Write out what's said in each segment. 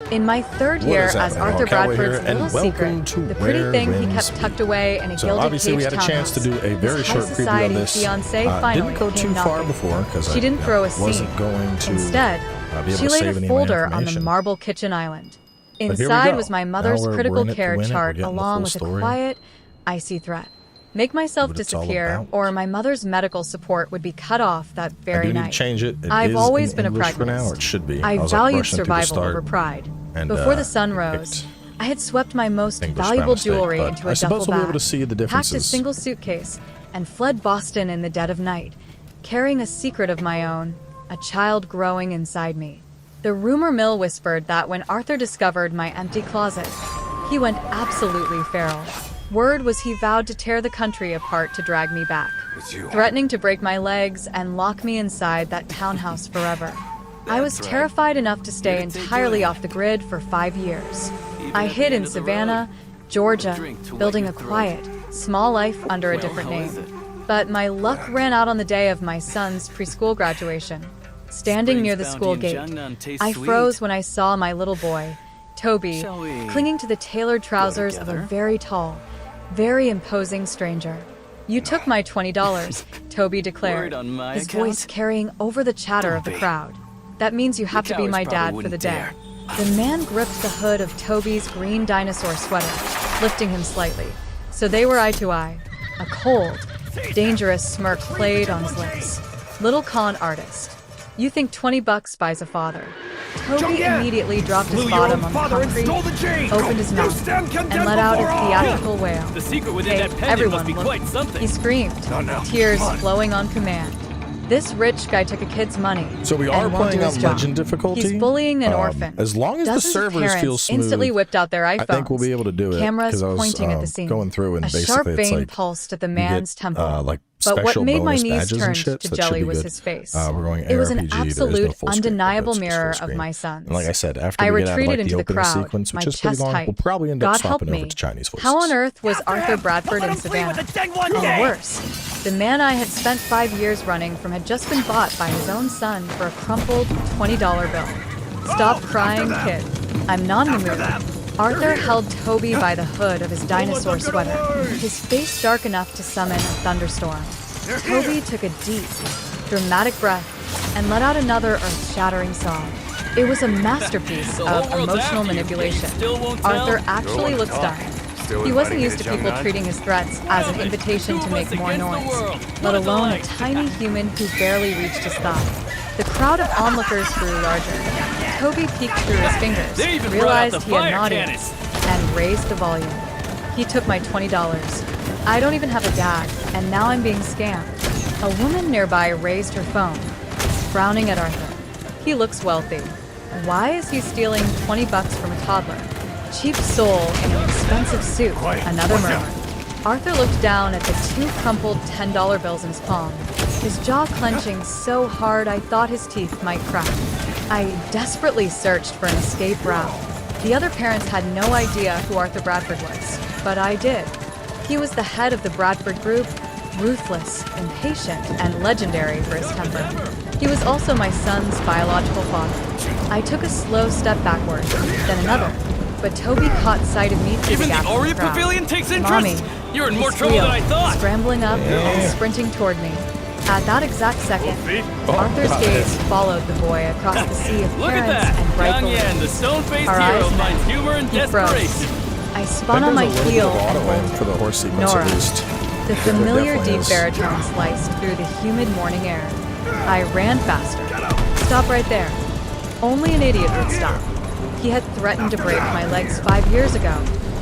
In my third year as Arthur Bradford's little secret, the pretty thing he kept tucked away in a gilded-cage townhouse, to do a very short preview of this. Fiancé finally didn't go too far before because she didn't throw a scene. Going to Instead, she laid a folder on the marble kitchen island. Inside was my mother's critical care chart along with a quiet, icy threat. Make myself disappear, or my mother's medical support would be cut off that very night. Change it. I've always been a English for now, pragmatist. or it should be. I valued survival over pride. Before the sun rose, I had swept my most valuable jewelry into a duffel bag, packed a single suitcase, and fled Boston in the dead of night, carrying a secret of my own, a child growing inside me. The rumor mill whispered that when Arthur discovered my empty closet, he went absolutely feral. Word was he vowed to tear the country apart to drag me back, threatening to break my legs and lock me inside that townhouse forever. I was terrified enough to stay entirely off the grid for 5 years. I hid in Savannah, Georgia, building a quiet, small life under a different name. But my luck ran out on the day of my son's preschool graduation. Standing near the school gate, I froze when I saw my little boy, Toby, clinging to the tailored trousers of a very tall, very imposing stranger. "You took my $20, Toby declared, his voice carrying over the chatter of the crowd. "That means you have to be my dad for the day." The man gripped the hood of Toby's green dinosaur sweater, lifting him slightly, so they were eye to eye. A cold, dangerous smirk played on his lips. Little con artist. "You think $20 buys a father?" Toby immediately dropped his bottom on the concrete, opened his mouth, and let out a theatrical wail. The secret within that pendant Everyone must be quite something. He screamed, tears flowing on command. This rich guy took a kid's money. So we are playing on legend difficulty. He's bullying an orphan. As long as the servers feel smooth, instantly whipped out their iPhones. I think we'll be able to do it. Cameras pointing at the scene. Going through and a basically sharp it's vein like pulsed at the man's temple. like but what made my knees turn to jelly was his face. We're going it was an ARPG. absolute, no undeniable mirror of my son's. And like I said, after I we get out of retreated like, into the the opening crowd, sequence, my which is pretty chest long, tight. we'll probably end up God help swapping me. over to Chinese voices. How on earth was Arthur Bradford in Savannah? And worse, the man I had spent 5 years running from had just been bought by his own son for a crumpled $20 bill. Stop crying, kid. I'm not in the mood. Arthur held Toby by the hood of his dinosaur sweater, his face dark enough to summon a thunderstorm. Toby took a deep, dramatic breath and let out another earth-shattering sob. It was a masterpiece of emotional manipulation. Arthur actually looked stunned. He wasn't used to people treating his threats as an invitation to make more noise, let alone a tiny human who barely reached his thigh. The crowd of onlookers grew larger. Toby peeked through his fingers, realized he had an audience, and raised the volume. He took my $20. I don't even have a dad, and now I'm being scammed. A woman nearby raised her phone, frowning at Arthur. He looks wealthy. Why is he stealing $20 from a toddler? Cheap soul in an expensive suit, another murmur. Arthur looked down at the 2 crumpled $10 bills in his palm, his jaw clenching so hard I thought his teeth might crack. I desperately searched for an escape route. The other parents had no idea who Arthur Bradford was, but I did. He was the head of the Bradford Group, ruthless, impatient, and legendary for his temper. He was also my son's biological father. I took a slow step backward, then another, but Toby caught sight of me through Even the the gap in Oreo crowd. Pavilion takes interest? Mommy, You're in he more trouble than I squealed, thought. scrambling up and sprinting toward me. At that exact second, Arthur's gaze followed the boy across the sea of Look at parents that! and bright Young balloons. Yan, the stone-faced Our hero, eyes met. finds humor and He froze. desperation. I spun on my heel and went. for the horse sequence Nora. at least. The familiar definitely deep is. baritone sliced through the humid morning air. I ran faster. Stop right there. Only an idiot would stop. He had threatened to break my legs 5 years ago.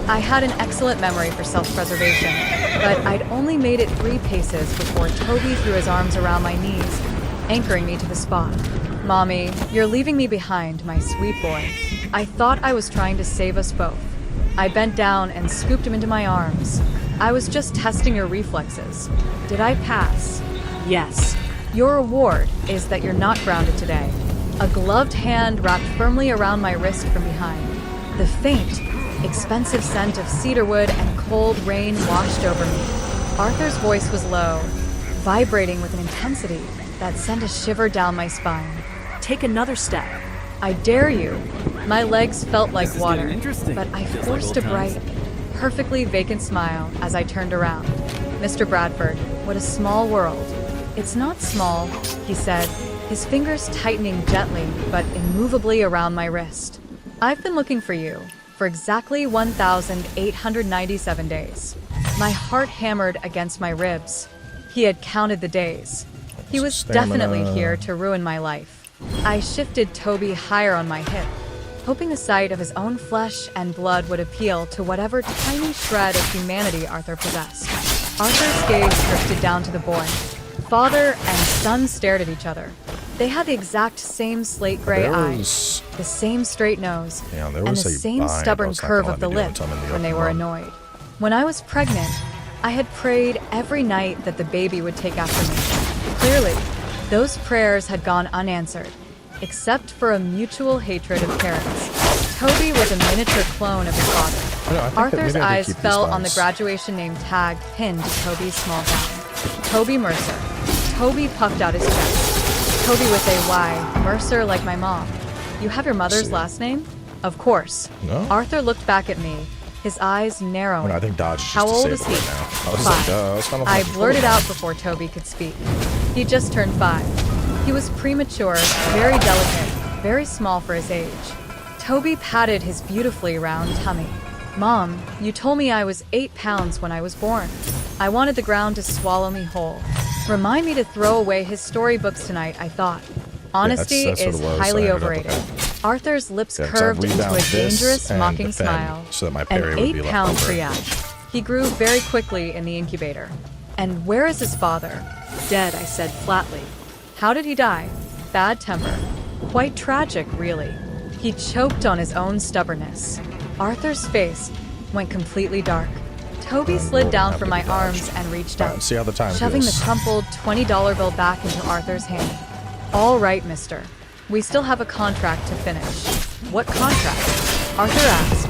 I had an excellent memory for self-preservation, but I'd only made it 3 paces before Toby threw his arms around my knees, anchoring me to the spot. Mommy, you're leaving me behind, my sweet boy. I thought I was trying to save us both. I bent down and scooped him into my arms. I was just testing your reflexes. Did I pass? Yes. Your reward is that you're not grounded today. A gloved hand wrapped firmly around my wrist from behind. The faint, expensive scent of cedarwood and cold rain washed over me. Arthur's voice was low, vibrating with an intensity that sent a shiver down my spine. Take another step. I dare you. My legs felt like This is water, getting interesting. but I Feels like forced a old times. bright, perfectly vacant smile as I turned around. Mr. Bradford, what a small world. It's not small, he said, his fingers tightening gently but immovably around my wrist. I've been looking for you for exactly 1,897 days. My heart hammered against my ribs. He had counted the days. He was definitely here to ruin my life. I shifted Toby higher on my hip, hoping the sight of his own flesh and blood would appeal to whatever tiny shred of humanity Arthur possessed. Arthur's gaze drifted down to the boy. Father and son stared at each other. They had the exact same slate gray eyes, the same straight nose, and the same stubborn curve of the lip when they were annoyed. When I was pregnant, I had prayed every night that the baby would take after me. Clearly, those prayers had gone unanswered, except for a mutual hatred of parents. Toby was a miniature clone of his father. Arthur's eyes fell on the graduation name tag pinned to Toby's small gown. Toby Mercer. Toby puffed out his chest. Toby with a Y, Mercer like my mom. You have your mother's last name? Of course. No. Arthur looked back at me, his eyes narrowing. I think Dodge is How just old is he? disabled right now. I was 5. like, I blurted out before Toby could speak. He just turned 5. He was premature, very delicate, very small for his age. Toby patted his beautifully round tummy. Mom, you told me I was 8 pounds when I was born. I wanted the ground to swallow me whole. Remind me to throw away his storybooks tonight, I thought. Honesty that's what is it was. highly I ended up overrated. with Arthur's lips 'cause I curved into a rebound this dangerous, and mocking defend smile. so that my An parry would be left 8-pound over. triage. He grew very quickly in the incubator. And where is his father? Dead, I said flatly. How did he die? Bad temper. Quite tragic, really. He choked on his own stubbornness. Arthur's face went completely dark. Toby slid down from my arms and reached out, See how the time shoving feels. the crumpled $20 bill back into Arthur's hand. All right, mister. We still have a contract to finish. What contract? Arthur asked.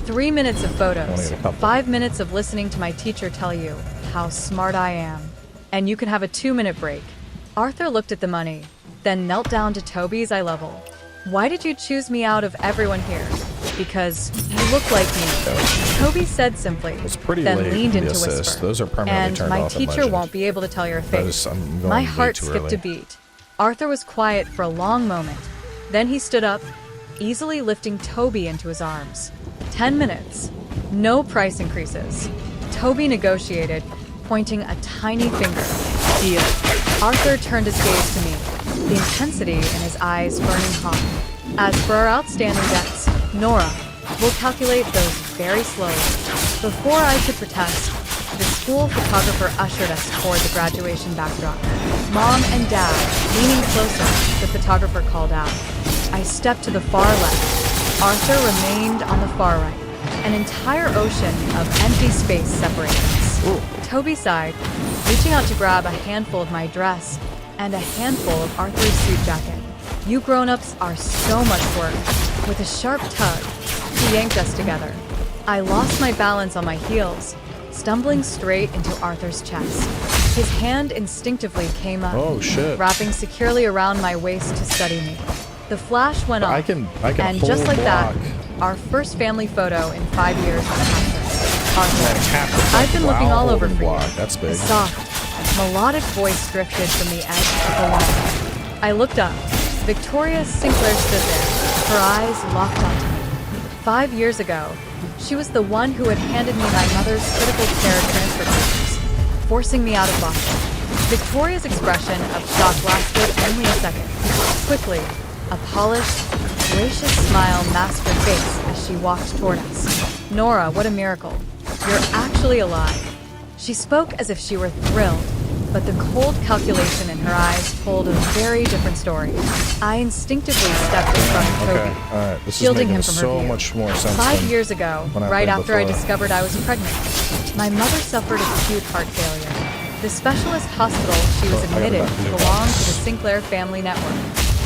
3 minutes of photos. Only a couple. 5 minutes of listening to my teacher tell you how smart I am. And you can have a 2-minute break. Arthur looked at the money, then knelt down to Toby's eye level. Why did you choose me out of everyone here? Because you look like me. Toby said simply, pretty then late, leaned the into assist. whisper. Those are permanently And turned my off in teacher Legend. won't be able to tell your fate. I'm going My way heart too skipped early. a beat. Arthur was quiet for a long moment. Then he stood up, easily lifting Toby into his arms. 10 minutes. No price increases. Toby negotiated, pointing a tiny finger. Deal. Arthur turned his gaze to me, the intensity in his eyes burning hot. As for our outstanding debts, Nora, we'll calculate those very slowly. Before I could protest, the school photographer ushered us toward the graduation backdrop. Mom and Dad, leaning closer, the photographer called out. I stepped to the far left. Arthur remained on the far right. An entire ocean of empty space separated us. Toby sighed, reaching out to grab a handful of my dress and a handful of Arthur's suit jacket. You grown-ups are so much work. With a sharp tug, he yanked us together. I lost my balance on my heels, stumbling straight into Arthur's chest. His hand instinctively came up, wrapping securely around my waist to steady me. The flash went off, I can and just like that, our first family photo in 5 years was captured. Arthur, I've been looking all over for you. That's big. A soft, melodic voice drifted from the edge of the lawn. I looked up. Victoria Sinclair stood there, her eyes locked onto me. 5 years ago, she was the one who had handed me my mother's critical care transfer papers, forcing me out of Boston. Victoria's expression of shock lasted only a second. Quickly, a polished, gracious smile masked her face as she walked toward us. Nora, what a miracle. You're actually alive. She spoke as if she were thrilled, but the cold calculation in her eyes told a very different story. I instinctively stepped in front of Toby, shielding him from her view. Much more sense 5 years ago, right after I before. discovered I was pregnant, my mother suffered acute heart failure. The specialist hospital she was admitted belonged to the Sinclair Family Network.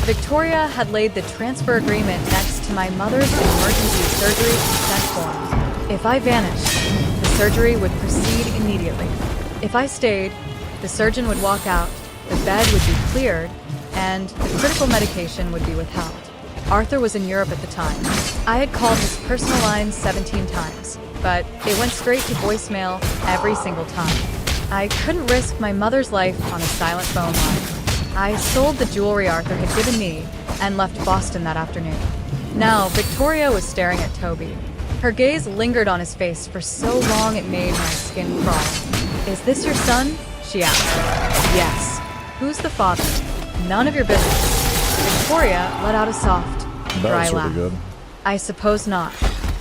Victoria had laid the transfer agreement next to my mother's emergency surgery consent form. If I vanished, the surgery would proceed immediately. If I stayed, the surgeon would walk out, the bed would be cleared, and the critical medication would be withheld. Arthur was in Europe at the time. I had called his personal line 17 times, but it went straight to voicemail every single time. I couldn't risk my mother's life on a silent phone line. I sold the jewelry Arthur had given me and left Boston that afternoon. Now, Victoria was staring at Toby. Her gaze lingered on his face for so long it made my skin crawl. "Is this your son?" she asked. "Yes." "Who's the father?" "None of your business." Victoria let out a soft, dry laugh. Good. "I suppose not."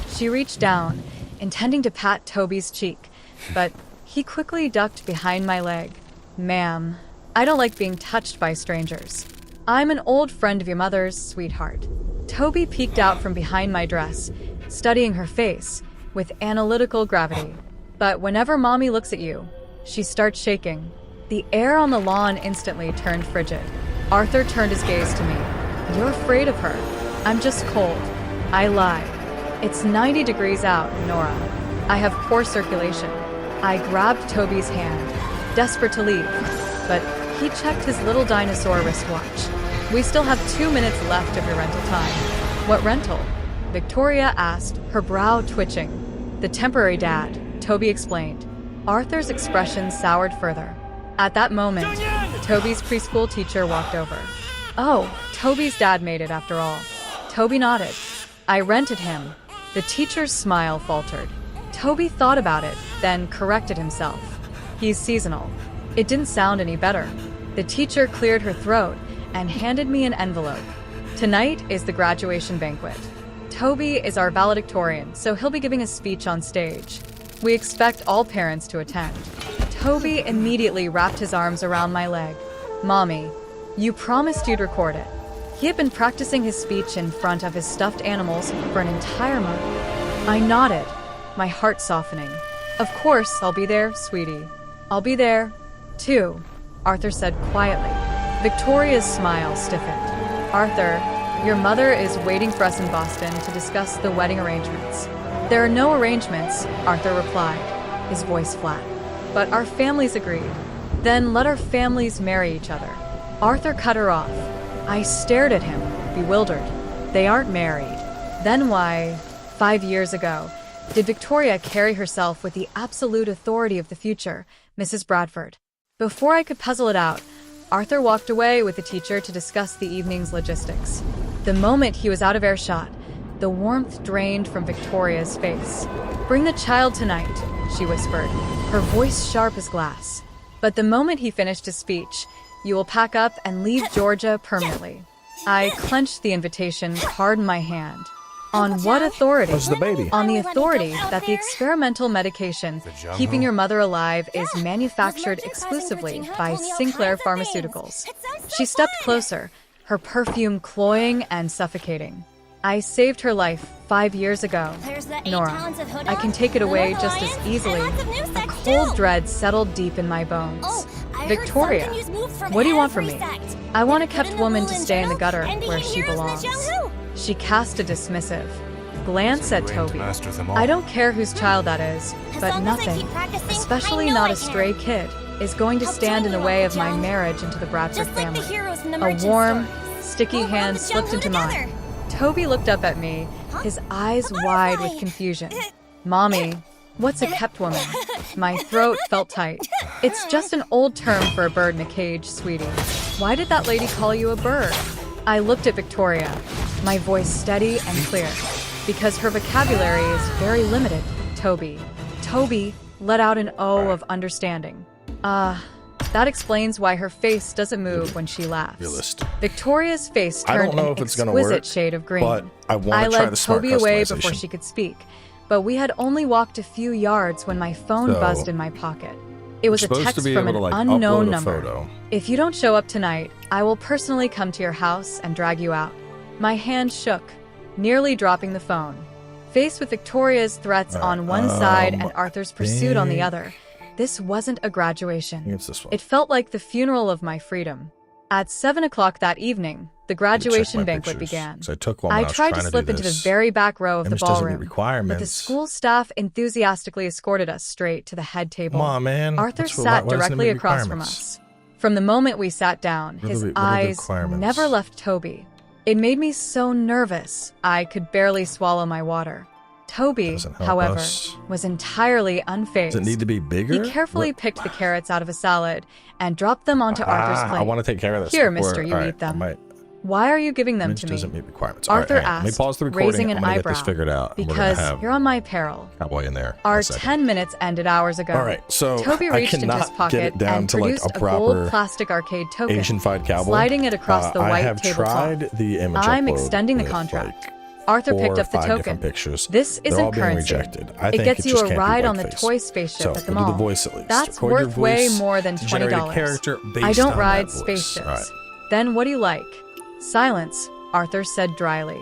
She reached down, intending to pat Toby's cheek, but he quickly ducked behind my leg. "Ma'am, I don't like being touched by strangers. I'm an old friend of your mother's, sweetheart." Toby peeked out from behind my dress, studying her face with analytical gravity. But whenever Mommy looks at you, she starts shaking. The air on the lawn instantly turned frigid. Arthur turned his gaze to me. "You're afraid of her." "I'm just cold." I lied. "It's 90 degrees out, Nora. I have poor circulation." I grabbed Toby's hand, desperate to leave, but he checked his little dinosaur wristwatch. "We still have 2 minutes left of your rental time." "What rental?" Victoria asked, her brow twitching. "The temporary dad," Toby explained. Arthur's expression soured further. At that moment, Toby's preschool teacher walked over. "Oh, Toby's dad made it after all." Toby nodded. "I rented him." The teacher's smile faltered. Toby thought about it, then corrected himself. "He's seasonal." It didn't sound any better. The teacher cleared her throat and handed me an envelope. "Tonight is the graduation banquet. Toby is our valedictorian, so he'll be giving a speech on stage. We expect all parents to attend." Toby immediately wrapped his arms around my leg. "Mommy, you promised you'd record it." He had been practicing his speech in front of his stuffed animals for an entire month. I nodded, my heart softening. "Of course, I'll be there, sweetie." "I'll be there, too," Arthur said quietly. Victoria's smile stiffened. "Arthur, your mother is waiting for us in Boston to discuss the wedding arrangements." "There are no arrangements," Arthur replied, his voice flat. "But our families agreed." "Then let our families marry each other." Arthur cut her off. I stared at him, bewildered. "They aren't married." Then why, 5 years ago, did Victoria carry herself with the absolute authority of the future, Mrs. Bradford? Before I could puzzle it out, Arthur walked away with the teacher to discuss the evening's logistics. The moment he was out of earshot, the warmth drained from Victoria's face. "Bring the child tonight," she whispered, her voice sharp as glass. "But the moment he finished his speech, you will pack up and leave Georgia permanently." I clenched the invitation card in my hand. On what authority? How's the baby? On the authority that the experimental medication keeping your mother alive is manufactured exclusively by Sinclair Pharmaceuticals. She stepped closer, her perfume cloying and suffocating. "I saved her life 5 years ago, Nora. I can take it away just as easily." A cold dread settled deep in my bones. "Victoria, what do you want from me?" "I want a kept woman to stay in the gutter where she belongs." She cast a dismissive glance at Toby. "I don't care whose child that is, but nothing, especially not a stray kid, is going to stand in the way of my marriage into the Bradford family." A warm, sticky hand slipped into mine. Toby looked up at me, his eyes wide with confusion. "Mommy, what's a kept woman?" My throat felt tight. "It's just an old term for a bird in a cage, sweetie." "Why did that lady call you a bird?" I looked at Victoria, my voice steady and clear. "Because her vocabulary is very limited, Toby." Toby let out an "oh" of understanding. That explains why her face doesn't move when she laughs." Realist. Victoria's face turned an exquisite shade of green. But I want to try led the smart Toby away customization. before she could speak, but we had only walked a few yards when my phone buzzed in my pocket. It was a supposed to text be from able an to, unknown upload a number. photo. "If you don't show up tonight, I will personally come to your house and drag you out." My hand shook, nearly dropping the phone. Faced with Victoria's threats on one side and Arthur's pursuit on the other, this wasn't a graduation. It's this one. It felt like the funeral of my freedom. At 7 o'clock that evening, the graduation banquet began. I took one when I was tried trying to slip do into the this. very back row of the Image doesn't meet ballroom, but the requirements. school staff enthusiastically escorted us straight to the head table. Come on, man. Arthur Why sat doesn't it directly meet across from requirements? us. From the moment we sat down, What are his the eyes requirements? never left Toby. It made me so nervous, I could barely swallow my water. Toby, however, was entirely unfazed. Does it need to be bigger? He carefully picked the carrots out of a salad and dropped them onto Arthur's plate. I want to take care of this. Here, mister, you eat them. Why are you giving them to me? Doesn't meet requirements. Arthur asked, let me pause the recording. raising an eyebrow. Get this figured out. Because you're on my peril. Cowboy in there. Our 10 minutes ended hours ago. All right, so Toby reached into his pocket and produced a gold plastic arcade token, Asian-fied cowboy. sliding it across the white tablecloth. I have tried the image I'm extending the contract. Arthur picked up the token. This isn't currency. It gets you a ride on the toy spaceship at the mall. That's worth way more than $20. I don't ride spaceships. Then what do you like? Silence, Arthur said dryly.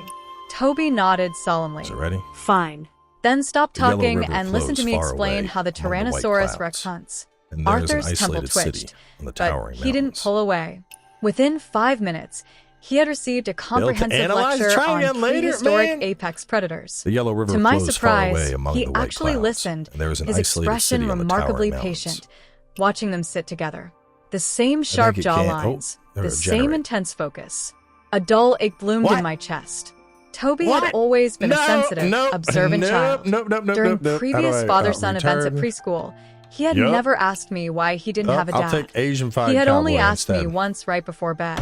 Toby nodded solemnly. Is it ready? Fine. Then stop talking and listen to me explain how the Tyrannosaurus Rex hunts. Arthur's temple twitched, but he didn't pull away. Within 5 minutes, he had received a comprehensive lecture on prehistoric apex predators. The Yellow River to my flows surprise, far away among he the white actually clouds, listened, and there is an his expression remarkably patient, watching them sit together. The same sharp jawlines, the same intense focus. A dull ache bloomed in my chest. Toby had always been a sensitive, observant child. During previous father-son events at preschool, he had never asked me why he didn't have a dad. I'll take Asian-fied he had only asked instead. me once right before bed.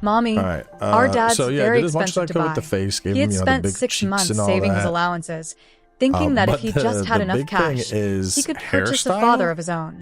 Mommy, our dad's very expensive to buy. He had spent 6 months saving his allowances, thinking that if he just had enough cash, he could purchase a father of his own.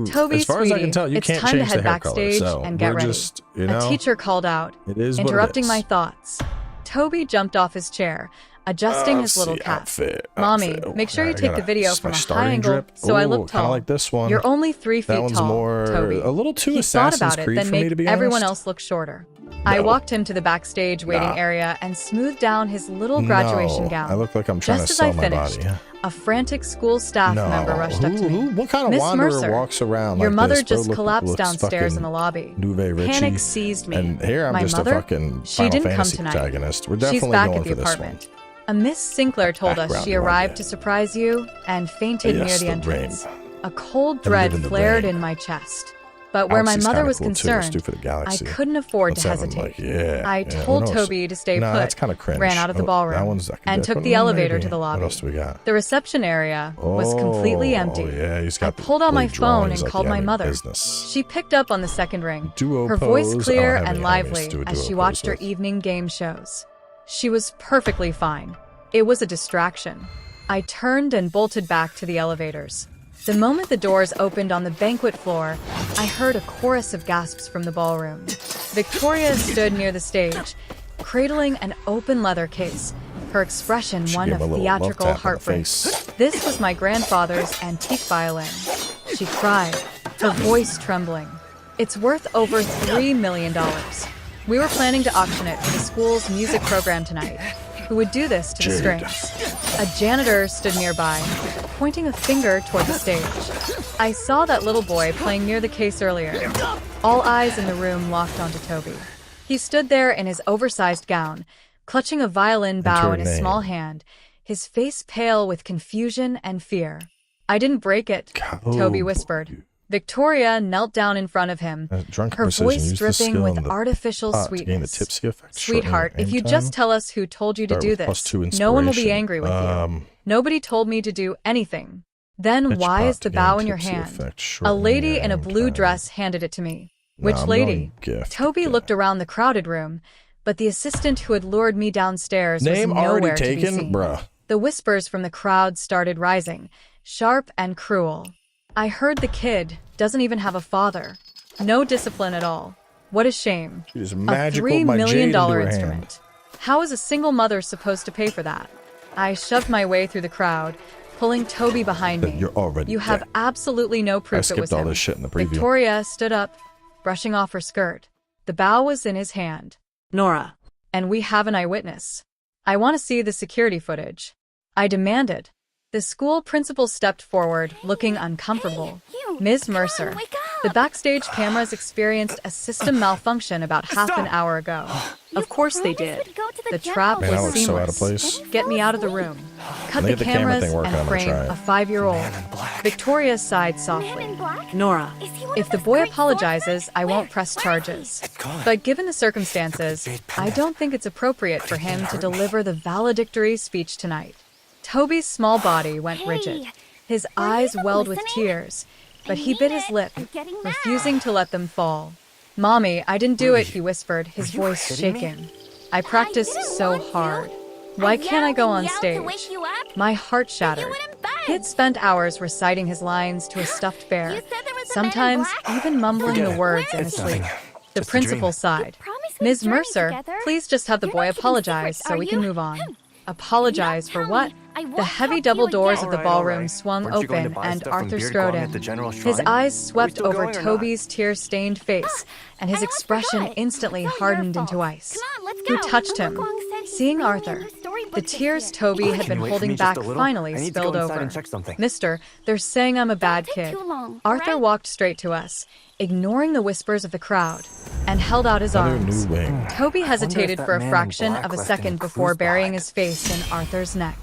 Toby, sweetie, it's time to head backstage and get ready. A teacher called out, interrupting my thoughts. Toby jumped off his chair, adjusting his little cap. Mommy, make sure you take the video from a high angle so I look tall. Like this one. You're only 3 feet tall, Toby. A little too he thought Assassin's about it, Creed then for me, make to be everyone honest. else look shorter. I walked him to the backstage waiting area and smoothed down his little graduation gown. I look like I'm trying Just to as sell I finished, my body. a frantic school staff member rushed up to me. What kind of Miss wanderer Mercer, walks around your like mother this, bro? just collapsed downstairs in the lobby. Panic seized me. And here I'm my just mother, a fucking she Final didn't come Fantasy tonight. protagonist. We're definitely She's back going at the for this apartment. A Miss Sinclair told us she arrived to surprise you and fainted near the entrance. A cold dread flared in my chest. But where my mother was concerned, I couldn't afford to hesitate. I told Toby to stay put, ran out of the ballroom, and took the elevator to the lobby. What else do we got? The reception area was completely empty. I pulled out my phone and called my mother. She picked up on the second ring, her voice clear and lively as she watched her evening game shows. She was perfectly fine. It was a distraction. I turned and bolted back to the elevators. The moment the doors opened on the banquet floor, I heard a chorus of gasps from the ballroom. Victoria stood near the stage, cradling an open leather case, her expression one of theatrical heartbreak. This was my grandfather's antique violin. She cried, her voice trembling. It's worth over $3 million. We were planning to auction it for the school's music program tonight. Who would do this to the strings? A janitor stood nearby, pointing a finger toward the stage. I saw that little boy playing near the case earlier. All eyes in the room locked onto Toby. He stood there in his oversized gown, clutching a violin bow in his small hand, his face pale with confusion and fear. I didn't break it, Toby whispered. Victoria knelt down in front of him, her voice dripping with artificial sweetness. Sweetheart, if you just tell us who told you to do this, no one will be angry with you. Nobody told me to do anything. Then why is the bow in your hand? A lady in a blue dress handed it to me. Which lady? Toby looked around the crowded room, but the assistant who had lured me downstairs was nowhere to be seen. The whispers from the crowd started rising, sharp and cruel. I heard the kid doesn't even have a father. No discipline at all. What a shame. A $3 million instrument. How is a single mother supposed to pay for that? I shoved my way through the crowd, pulling Toby behind me. You have absolutely no proof it was him. Victoria stood up, brushing off her skirt. The bow was in his hand. Nora. And we have an eyewitness. I want to see the security footage. I demanded. The school principal stepped forward, looking uncomfortable. Ms. Mercer, the backstage cameras experienced a system malfunction about half an hour ago. Of course they did. The trap was seamless. Get me out of the room. cut Look the at the camera cameras thing working. and I'm gonna frame try it. a 5-year-old. Victoria sighed softly. Nora, If the boy apologizes, I won't press charges. But given the circumstances, I don't think it's appropriate for him to deliver the valedictory speech tonight. Toby's small body went rigid. His eyes welled with tears, but he bit his lip, refusing to let them fall. "Mommy, I didn't do it," he whispered, his voice shaking. "I practiced so hard. Why can't I go on stage?" My heart shattered. He had spent hours reciting his lines to a stuffed bear, sometimes even mumbling the words in his sleep. The principal sighed. "Ms. Mercer, please just have the boy apologize so we can move on." Apologize for what? The heavy double doors of the ballroom swung open and Arthur strode in. His eyes swept over Toby's tear-stained face, and his expression instantly hardened into ice. Who touched him? Seeing Arthur, the tears Toby had been holding back finally spilled over. "Mister, they're saying I'm a bad kid." Arthur walked straight to us, ignoring the whispers of the crowd, and held out his Another arms. new wing. Toby hesitated for a fraction of a second before burying his face in Arthur's neck.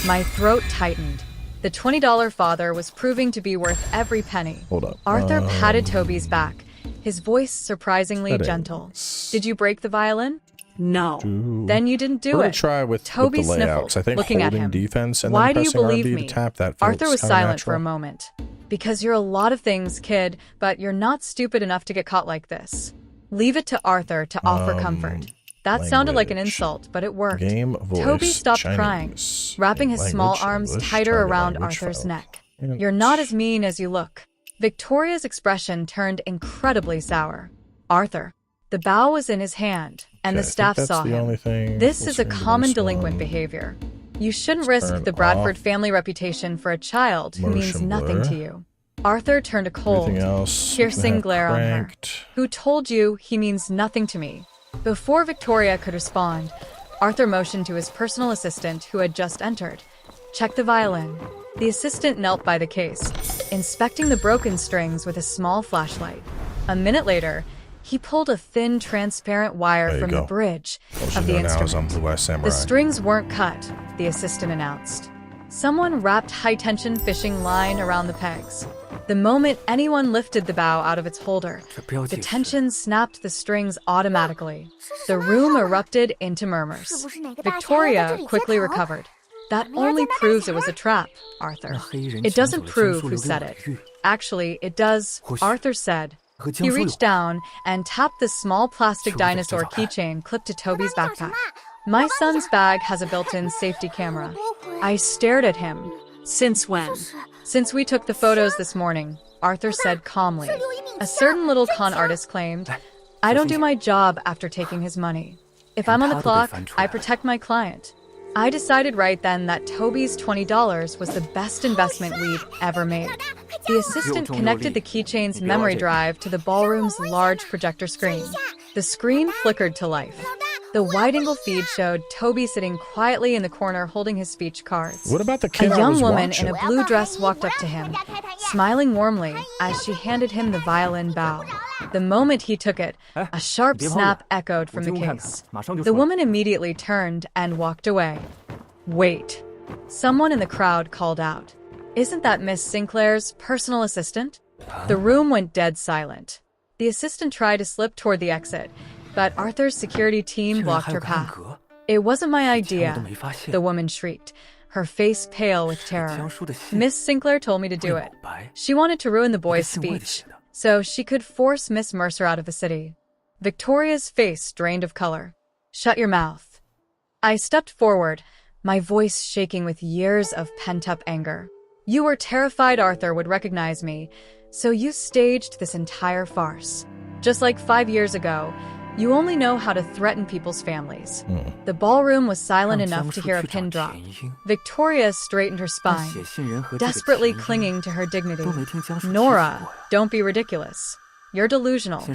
My throat tightened. The $20 father was proving to be worth every penny. Hold up. Arthur patted Toby's back, his voice surprisingly Settings. gentle. "Did you break the violin?" no. "Then you didn't do We're it." gonna try with Toby the layouts. sniffled, I think looking at holding him. defense and "Why then do you pressing believe RB me?" to tap that. Arthur feels was kinda silent for a natural. moment. "Because you're a lot of things, kid, but you're not stupid enough to get caught like this." Leave it to Arthur to offer comfort. That sounded like an language. insult, but it worked. Game, voice, Toby stopped Chinese. crying, wrapping his small Language, arms English, tighter target around language, Arthur's file. neck. "You're not as mean as you look." Victoria's expression turned incredibly sour. "Arthur." The bow was in his hand, and Okay, the I staff think that's saw the him. only thing. This We'll is a swing to common this delinquent one. behavior. You shouldn't risk Turn the Bradford off. family reputation for a child who means Motion nothing blur. to you. Arthur turned a cold, Everything else, piercing have glare on her. cranked. "Who told you he means nothing to me?" Before Victoria could respond, Arthur motioned to his personal assistant who had just entered. "Check the violin." The assistant knelt by the case, inspecting the broken strings with a small flashlight. A minute later, he pulled a thin, transparent wire There you from go. the bridge All she of the know now is I'm instrument. Blue Eye Samurai. The strings weren't cut, the assistant announced. Someone wrapped high-tension fishing line around the pegs. The moment anyone lifted the bow out of its holder, the tension snapped the strings automatically. The room erupted into murmurs. Victoria quickly recovered. "That only proves it was a trap, Arthur. It doesn't prove who said it." "Actually, it does," Arthur said. He reached down and tapped the small plastic dinosaur keychain clipped to Toby's backpack. "My son's bag has a built-in safety camera." I stared at him. Since when? "Since we took the photos this morning," Arthur said calmly. A certain little con artist claimed, "I don't do my job after taking his money. If I'm on the clock, I protect my client." I decided right then that Toby's $20 was the best investment we'd ever made. The assistant connected the keychain's memory drive to the ballroom's large projector screen. The screen flickered to life. The wide-angle feed showed Toby sitting quietly in the corner holding his speech cards. What about the A kid I young was woman watching? in a blue dress walked up to him, smiling warmly as she handed him the violin bow. The moment he took it, a sharp snap echoed from the case. The woman immediately turned and walked away. "Wait." Someone in the crowd called out. "Isn't that Miss Sinclair's personal assistant?" The room went dead silent. The assistant tried to slip toward the exit, but Arthur's security team blocked her path. "It wasn't my idea," the woman shrieked, her face pale with terror. "Miss Sinclair told me to do it. She wanted to ruin the boy's speech, so she could force Miss Mercer out of the city." Victoria's face drained of color. "Shut your mouth." I stepped forward, my voice shaking with years of pent-up anger. "You were terrified Arthur would recognize me, so you staged this entire farce. Just like 5 years ago, you only know how to threaten people's families." The ballroom was silent enough to hear a pin drop. Victoria straightened her spine, desperately clinging to her dignity. "Nora, don't be ridiculous. You're delusional."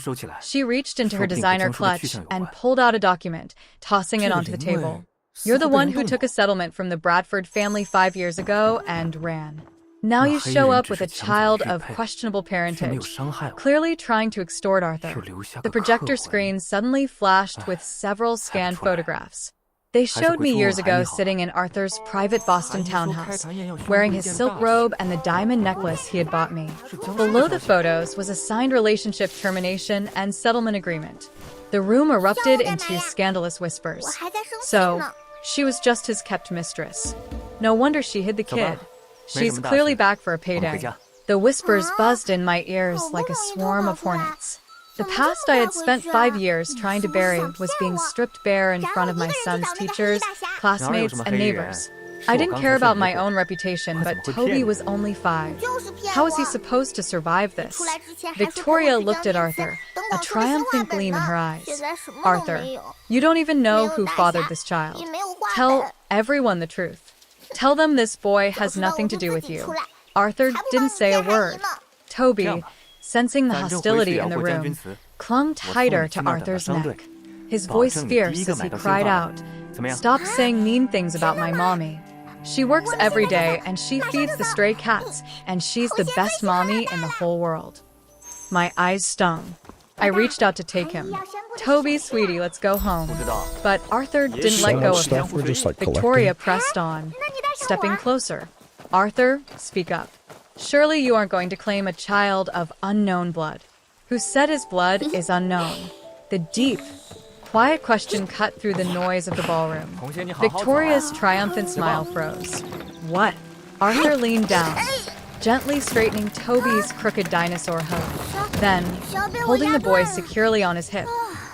She reached into her designer clutch and pulled out a document, tossing it onto the table. "You're the one who took a settlement from the Bradford family 5 years ago and ran. Now you show up with a child of questionable parentage, clearly trying to extort Arthur." The projector screen suddenly flashed with several scanned photographs. They showed me years ago sitting in Arthur's private Boston townhouse, wearing his silk robe and the diamond necklace he had bought me. Below the photos was a signed relationship termination and settlement agreement. The room erupted into scandalous whispers. So, she was just his kept mistress. No wonder she hid the kid. She's clearly back for a payday. The whispers buzzed in my ears like a swarm of hornets. The past I had spent 5 years trying to bury was being stripped bare in front of my son's teachers, classmates, and neighbors. I didn't care about my own reputation, but Toby was only 5. How was he supposed to survive this? Victoria looked at Arthur, a triumphant gleam in her eyes. Arthur, you don't even know who fathered this child. Tell everyone the truth. Tell them this boy has nothing to do with you. Arthur didn't say a word. Toby, sensing the hostility in the room, clung tighter to Arthur's neck. His voice fierce as he cried out, "Stop saying mean things about my mommy. She works every day and she feeds the stray cats, and she's the best mommy in the whole world." My eyes stung. I reached out to take him. "Toby, sweetie, let's go home." But Arthur didn't let go of him. Victoria pressed on, stepping closer. "Arthur, speak up. Surely you aren't going to claim a child of unknown blood. Who said his blood is unknown?" The deep, quiet question cut through the noise of the ballroom. Victoria's triumphant smile froze. "What?" Arthur leaned down, gently straightening Toby's crooked dinosaur hood. Then, holding the boy securely on his hip,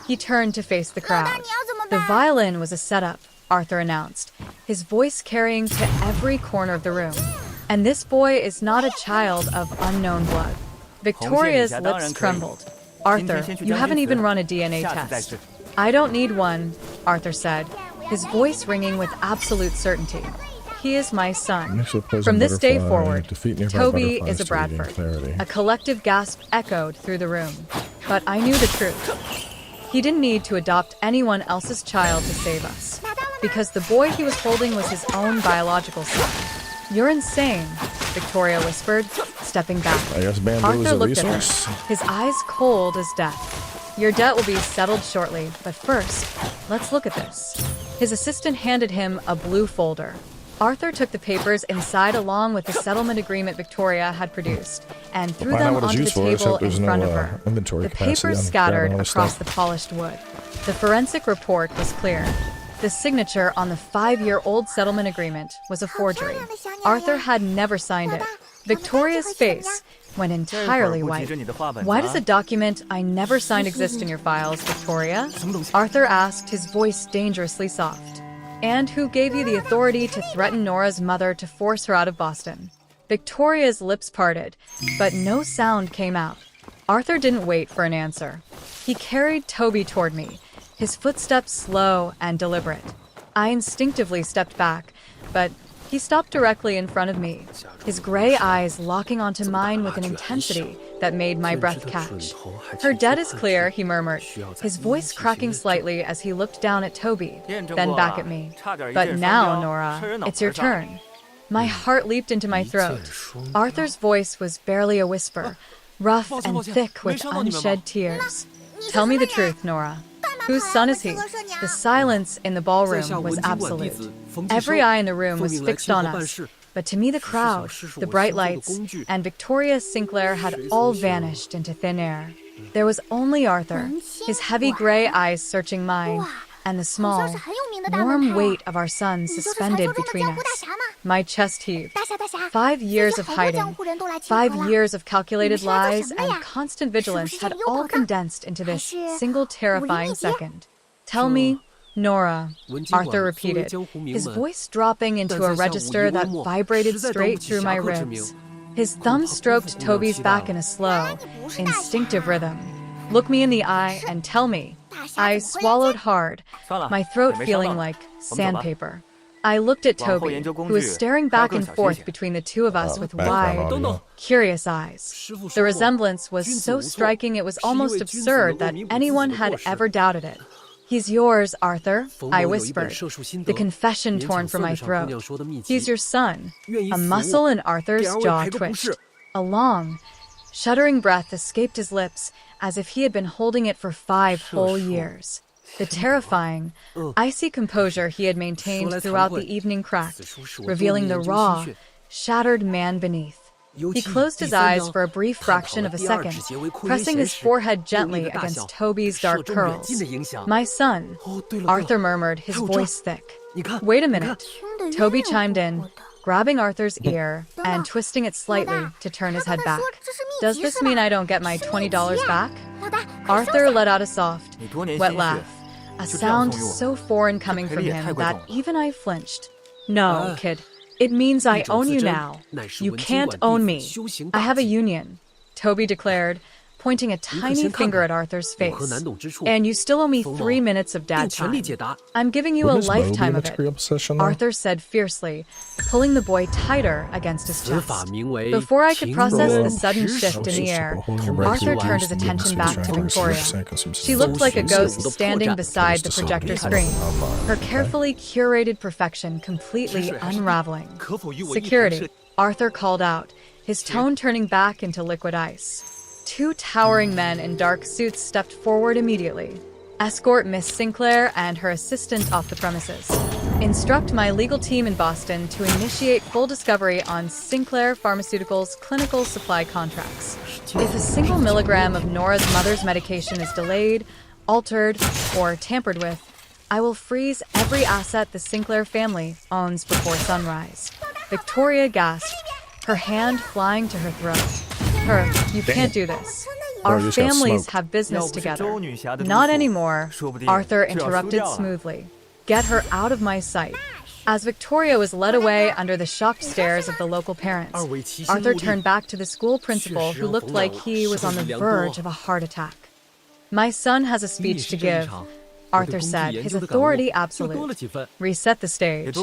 he turned to face the crowd. "The violin was a setup," Arthur announced, his voice carrying to every corner of the room. "And this boy is not a child of unknown blood." Victoria's lips trembled. "Arthur, you haven't even run a DNA test." "I don't need one," Arthur said, his voice ringing with absolute certainty. "He is my son. From this day forward, Toby is a Bradford." A collective gasp echoed through the room. But I knew the truth. He didn't need to adopt anyone else's child to save us, because the boy he was holding was his own biological son. "You're insane," Victoria whispered, stepping back. Arthur looked at her, his eyes cold as death. "Your debt will be settled shortly, but first, let's look at this." His assistant handed him a blue folder. Arthur took the papers inside along with the settlement agreement Victoria had produced and threw them onto the table in front of her. The papers scattered across the polished wood. The forensic report was clear. The signature on the 5-year-old settlement agreement was a forgery. Arthur had never signed it. Victoria's face went entirely white. "Why does a document I never signed exist in your files, Victoria?" Arthur asked, his voice dangerously soft. "And who gave you the authority to threaten Nora's mother to force her out of Boston?" Victoria's lips parted, but no sound came out. Arthur didn't wait for an answer. He carried Toby toward me, his footsteps slow and deliberate. I instinctively stepped back, but he stopped directly in front of me, his gray eyes locking onto mine with an intensity that made my breath catch. "Her debt is clear," he murmured, his voice cracking slightly as he looked down at Toby, then back at me. "But now, Nora, it's your turn." My heart leaped into my throat. Arthur's voice was barely a whisper, rough and thick with unshed tears. "Tell me the truth, Nora. Whose son is he?" The silence in the ballroom was absolute. Every eye in the room was fixed on us, but to me the crowd, the bright lights, and Victoria Sinclair had all vanished into thin air. There was only Arthur, his heavy gray eyes searching mine, and the small, warm weight of our son suspended between us. My chest heaved. 5 years of hiding, 5 years of calculated lies, and constant vigilance had all condensed into this single terrifying second. "Tell me, Nora," Arthur repeated, his voice dropping into a register that vibrated straight through my ribs. His thumb stroked Toby's back in a slow, instinctive rhythm. "Look me in the eye and tell me." I swallowed hard, my throat feeling like sandpaper. I looked at Toby, who was staring back and forth between the two of us with wide, curious eyes. The resemblance was so striking it was almost absurd that anyone had ever doubted it. "He's yours, Arthur," I whispered, the confession torn from my throat. "He's your son." A muscle in Arthur's jaw twitched. A long, shuddering breath escaped his lips, as if he had been holding it for 5 whole years. The terrifying, icy composure he had maintained throughout the evening cracked, revealing the raw, shattered man beneath. He closed his eyes for a brief fraction of a second, pressing his forehead gently against Toby's dark curls. "My son," Arthur murmured, his voice thick. "Wait a minute." Toby chimed in, grabbing Arthur's ear and twisting it slightly to turn his head back. "Does this mean I don't get my $20 back?" Arthur let out a soft, wet laugh, a sound so foreign coming from him that even I flinched. "No, kid. It means I own you now. You can't own me. I have a union," Toby declared, pointing a tiny finger at Arthur's face. "And you still owe me 3 minutes of dad time. I'm giving you a lifetime of it," Arthur said fiercely, pulling the boy tighter against his chest. Before I could process the sudden shift in the air, Arthur turned his attention back to Victoria. She looked like a ghost standing beside the projector screen, her carefully curated perfection completely unraveling. "Security," Arthur called out, his tone turning back into liquid ice. 2 towering men in dark suits stepped forward immediately. "Escort Miss Sinclair and her assistant off the premises. Instruct my legal team in Boston to initiate full discovery on Sinclair Pharmaceuticals' clinical supply contracts. If a single milligram of Nora's mother's medication is delayed, altered, or tampered with, I will freeze every asset the Sinclair family owns before sunrise." Victoria gasped, her hand flying to her throat. "You can't do this. Our families have business together." "Not anymore," Arthur interrupted smoothly. "Get her out of my sight." As Victoria was led away under the shocked stares of the local parents, Arthur turned back to the school principal who looked like he was on the verge of a heart attack. "My son has a speech to give," Arthur said, his authority absolute. "Reset the stage."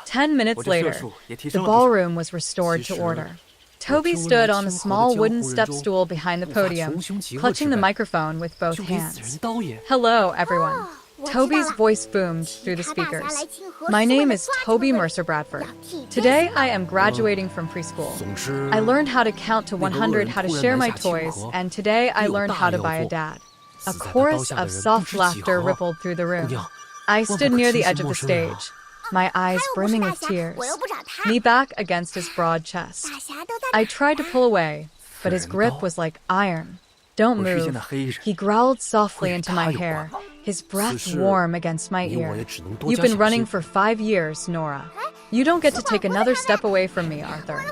10 minutes later, the ballroom was restored to order. Toby stood on the small wooden step stool behind the podium, clutching the microphone with both hands. "Hello, everyone." Toby's voice boomed through the speakers. "My name is Toby Mercer Bradford. Today I am graduating from preschool. I learned how to count to 100, how to share my toys, and today I learned how to buy a dad." A chorus of soft laughter rippled through the room. I stood near the edge of the stage, my eyes brimming with tears, knee back against his broad chest. I tried to pull away, but his grip was like iron. "Don't move," he growled softly into my hair, his breath warm against my ear. "You've been running for 5 years, Nora. You don't get to take another step away from me, Arthur."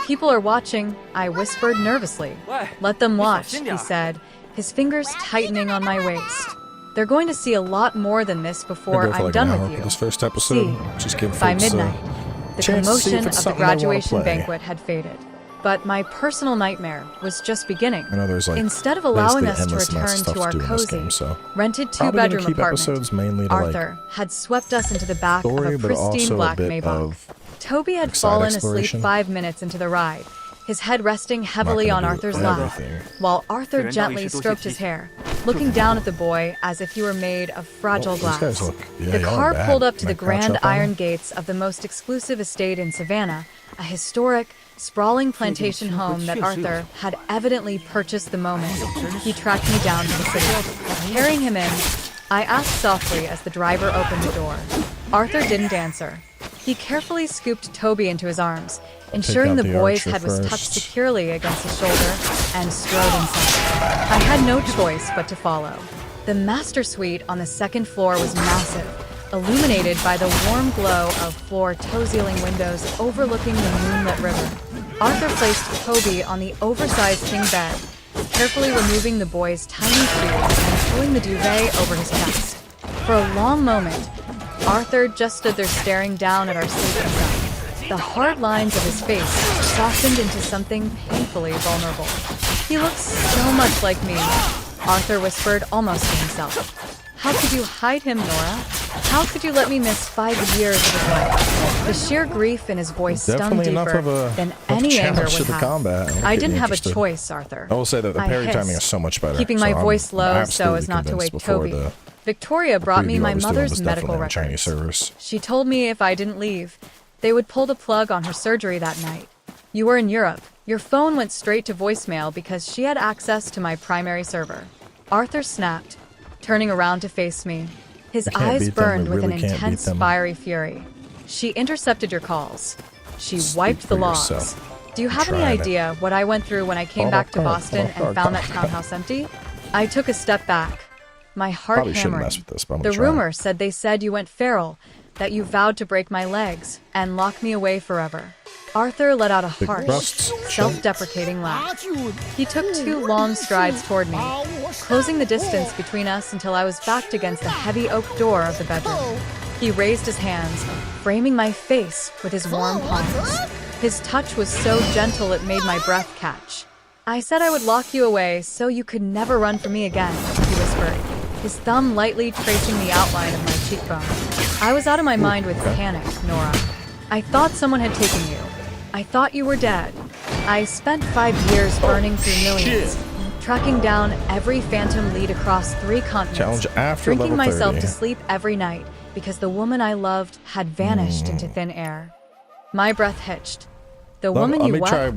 "People are watching," I whispered nervously. "Let them watch," he said, his fingers tightening on my waist. "They're going to see a lot more than this before I'm done with you." This first episode, just give By folks, midnight, the chance to see if commotion it's of the something they wanna graduation play. banquet had faded. But my personal nightmare was just beginning. I know there's like Instead of allowing us to endless amount of return stuff to our do in this cozy, game, so rented probably gonna 2-bedroom keep episodes apartment, mainly to Arthur had swept us into the back story, of a but also pristine a black bit Maybach. of Toby had side fallen asleep exploration. 5 minutes into the ride, his head resting heavily gonna on do Arthur's lap, everything. while Arthur gently stroked his hair, looking down at the boy as if he were made of fragile These glass. guys look- yeah, The y'all are car bad. pulled up to Can the I crouch grand up on iron them? gates of the most exclusive estate in Savannah, a historic, sprawling plantation home that Arthur had evidently purchased the moment he tracked me down to the city. Carrying him in, I asked softly as the driver opened the door. Arthur didn't answer. He carefully scooped Toby into his arms, ensuring out the the boy's archer head was tucked first. securely against his shoulder, and strode inside. I had no choice but to follow. The master suite on the second floor was massive, illuminated by the warm glow of floor-to-ceiling windows overlooking the moonlit river. Arthur placed Toby on the oversized king bed, carefully removing the boy's tiny shoes and pulling the duvet over his chest. For a long moment, Arthur just stood there staring down at our sleeping son. The hard lines of his face softened into something painfully vulnerable. "He looks so much like me," Arthur whispered almost to himself. "How could you hide him, Nora? How could you let me miss 5 years of his life?" The sheer grief in his voice stung Definitely enough deeper of a than any anger challenge would to the have. combat. I'm I getting didn't have a interested. choice, Arthur. I will say that the I parry timing hissed, is so much better. keeping so my I'm voice low so absolutely as not to convinced wake before Toby. the Victoria brought me preview I my was doing mother's was medical definitely on Chinese records. servers. She told me if I didn't leave, they would pull the plug on her surgery that night. "You were in Europe. Your phone went straight to voicemail because she had access to my primary server." Arthur snapped. turning around to face me. His can't eyes beat them, burned we with an really can't beat intense, them. fiery fury. She intercepted your calls. She Speak wiped the for logs. yourself. Do you have any Tried it. idea what I went through when I came back to Boston and found that townhouse empty? I took a step back, my heart Probably shouldn't hammering. mess with this, but I'm The gonna try it. rumor said they said you went feral, that you vowed to break my legs and lock me away forever. Arthur let out a Big harsh, breasts, self-deprecating laugh. He took 2 long strides toward me, closing the distance between us until I was backed against the heavy oak door of the bedroom. He raised his hands, framing my face with his warm palms. His touch was so gentle it made my breath catch. I said I would lock you away so you could never run from me again, he whispered, his thumb lightly tracing the outline of my cheekbone. I was out of my mind with panic, Nora. I thought someone had taken you. I thought you were dead. I spent 5 years burning through millions, tracking down every phantom lead across 3 continents, Challenge after drinking level myself 30. to sleep every night because the woman I loved had vanished into thin air. My breath hitched. The woman let you me what? try I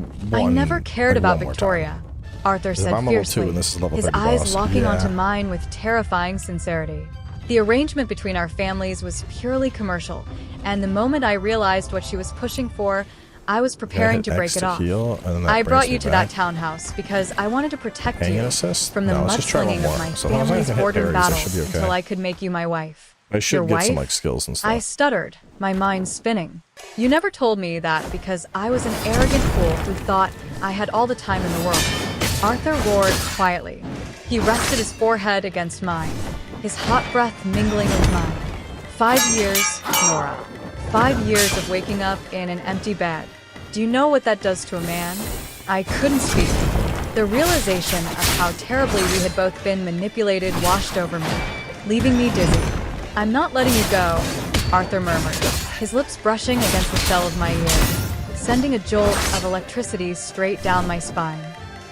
one, never cared like, about one more Victoria, Arthur If said I'm level 2 fiercely, and this is level his 30 eyes boss, locking yeah. onto mine with terrifying sincerity. The arrangement between our families was purely commercial, and the moment I realized what she was pushing for, I was preparing hit to break X it to off. heal, and then that I brings brought me you to that back. townhouse because I wanted to protect Hanging you assist? from the No, let's just try one mudslinging of more. my So long as I family's can hit border parries, that battles should be okay. until I could make you my wife. I should Your get some wife? like skills and stuff. I stuttered, my mind spinning. You never told me that because I was an arrogant fool who thought I had all the time in the world. Arthur roared quietly. He rested his forehead against mine, his hot breath mingling with mine. 5 years, Nora. 5 years of waking up in an empty bed. Do you know what that does to a man? I couldn't speak. The realization of how terribly we had both been manipulated washed over me, leaving me dizzy. I'm not letting you go, Arthur murmured, his lips brushing against the shell of my ear, sending a jolt of electricity straight down my spine.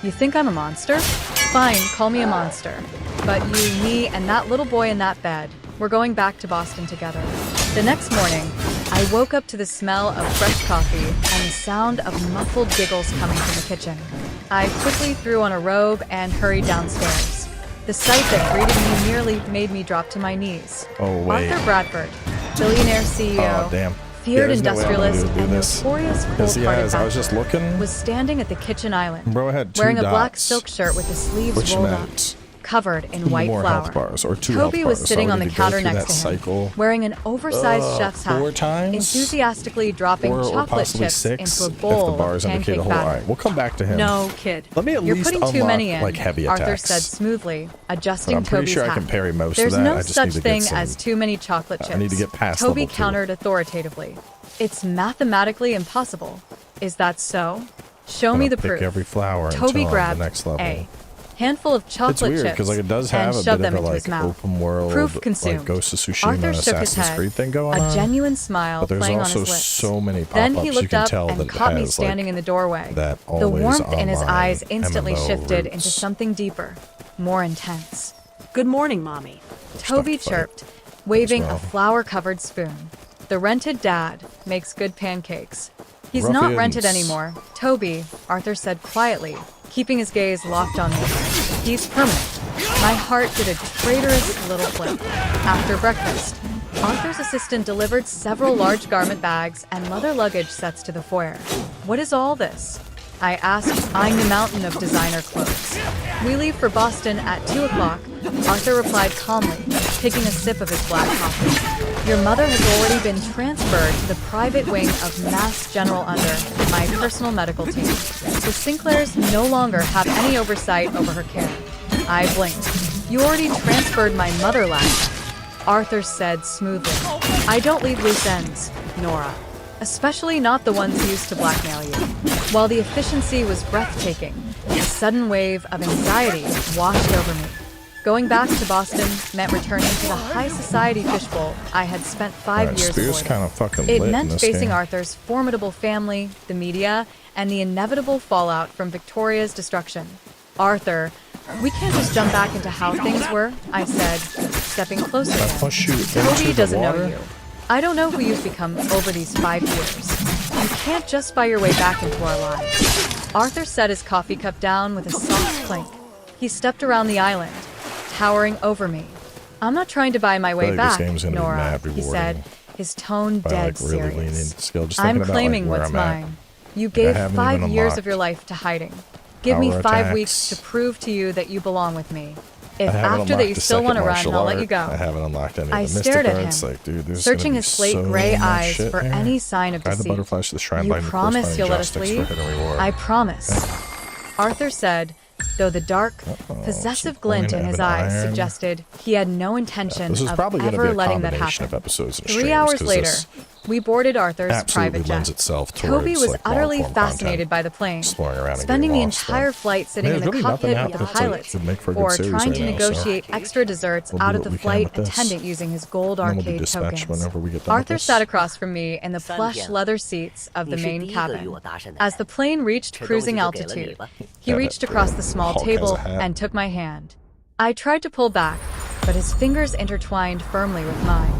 You think I'm a monster? Fine, call me a monster. But you, me, and that little boy in that bed, we're going back to Boston together. The next morning, I woke up to the smell of fresh coffee and the sound of muffled giggles coming from the kitchen. I quickly threw on a robe and hurried downstairs. The sight that greeted me nearly made me drop to my knees. Oh, wait. Arthur Bradford, Billionaire CEO, Oh, damn. feared Yeah, there's no way I'm gonna industrialist, do and this. notorious Because, yeah, cold-hearted as I was just bachelor, looking, was standing at the kitchen island, bro, I had 2 wearing a black dots, silk shirt with the sleeves which rolled up, meant covered in 2 white more flour. health bars, or 2 Toby health was bars. sitting so I on the need to go counter through next that to him, cycle. wearing an oversized chef's hat, 4 times? enthusiastically dropping or chocolate possibly chips 6 into a if bowl the bars of indicate pancake a whole. batter. Alright, we'll come back to him. No, kid. Let me at You're least putting too unlock many in, like heavy Arthur attacks. said smoothly, adjusting But I'm pretty Toby's sure I hat. can parry most There's of that. no I just such need to thing get some, as too many chocolate chips. I need to get past Toby level 2. countered authoritatively. It's mathematically impossible. Is that so? Show I'm me gonna the pick proof. every flower Toby until I'm grabbed the next level. a handful of chocolate It's weird chips because like it does and have a shoved bit them of a into his like mouth. open world, Proof consumed. like Ghost of Tsushima, Arthur shook his Assassin's head, Creed thing going a on. genuine smile But there's playing also on his lips. so many Then pop-ups he you looked can up tell and that caught me has, standing like, in the doorway. that The always warmth in his online eyes instantly MMO shifted roots. into something deeper, more intense. Good morning, Mommy. Toby Stuck fight. chirped, waving well. a flour-covered spoon. The rented dad makes good pancakes. He's not Ruffians. rented anymore. Toby, Arthur said quietly, keeping his gaze locked on me. He's permanent. My heart did a traitorous little flip. After breakfast, Arthur's assistant delivered several large garment bags and leather luggage sets to the foyer. What is all this? I asked, eyeing the mountain of designer clothes. We leave for Boston at 2 o'clock, Arthur replied calmly, taking a sip of his black coffee. Your mother has already been transferred to the private wing of Mass General under my personal medical team. The Sinclairs no longer have any oversight over her care. I blinked. You already transferred my mother last night, Arthur said smoothly. I don't leave loose ends, Nora. Especially not the ones used to blackmail you. While the efficiency was breathtaking, a sudden wave of anxiety washed over me. Going back to Boston meant returning to the high society fishbowl I had spent 5 Alright, years Spear's avoiding. kind of fucking It lit in meant this facing game. Arthur's formidable family, the media, and the inevitable fallout from Victoria's destruction. Arthur, we can't just jump back into how things were, I said, stepping closer. Can I push you Toby into the doesn't know water? you. I don't know who you've become over these 5 years. You can't just buy your way back into our lives. Arthur set his coffee cup down with a soft clink. He stepped around the island, towering over me, I'm not trying to buy my way like this back, game's gonna be Nora, mad he rewarding said, his tone if I, dead like, really lean serious. into skill. Just I'm thinking about, claiming like, where what's I'm at. mine. You I gave haven't 5 even years of unlocked your life to hiding. Give me power 5 weeks to attacks. prove to you that you belong with me. If I haven't after that you unlocked the still want to second run, martial I'll let you art. go. I haven't unlocked any I of the stared mystic at arts. him, Like, dude, there's searching gonna his be slate so gray much eyes shit for here. any sign of Guide the deceit. butterflies to the shrine You by promise you'll let us corresponding leave? joysticks for hidden reward. I promise. Arthur said, though the dark, possessive glint in his eyes suggested he had no intention This is of probably going to be ever a letting that combination happen. of episodes and 3 streams, hours 'cause later, this we boarded Arthur's absolutely private lends jet. itself Toby towards, was like, utterly long-form fascinated content, by the plane, exploring around and spending the getting lost, entire but- flight sitting There's in the really cockpit nothing with the happening. It's like, pilots, could make for a good or series trying right to now, so negotiate extra desserts we'll do out of what the we can flight with this. attendant using his gold And then we'll be arcade dispatched tokens. whenever we get done with Arthur this. sat across from me in the plush leather seats of the main cabin. As the plane reached cruising altitude, he reached across the small All kinds table of hat. and took my hand. I tried to pull back, but his fingers intertwined firmly with mine.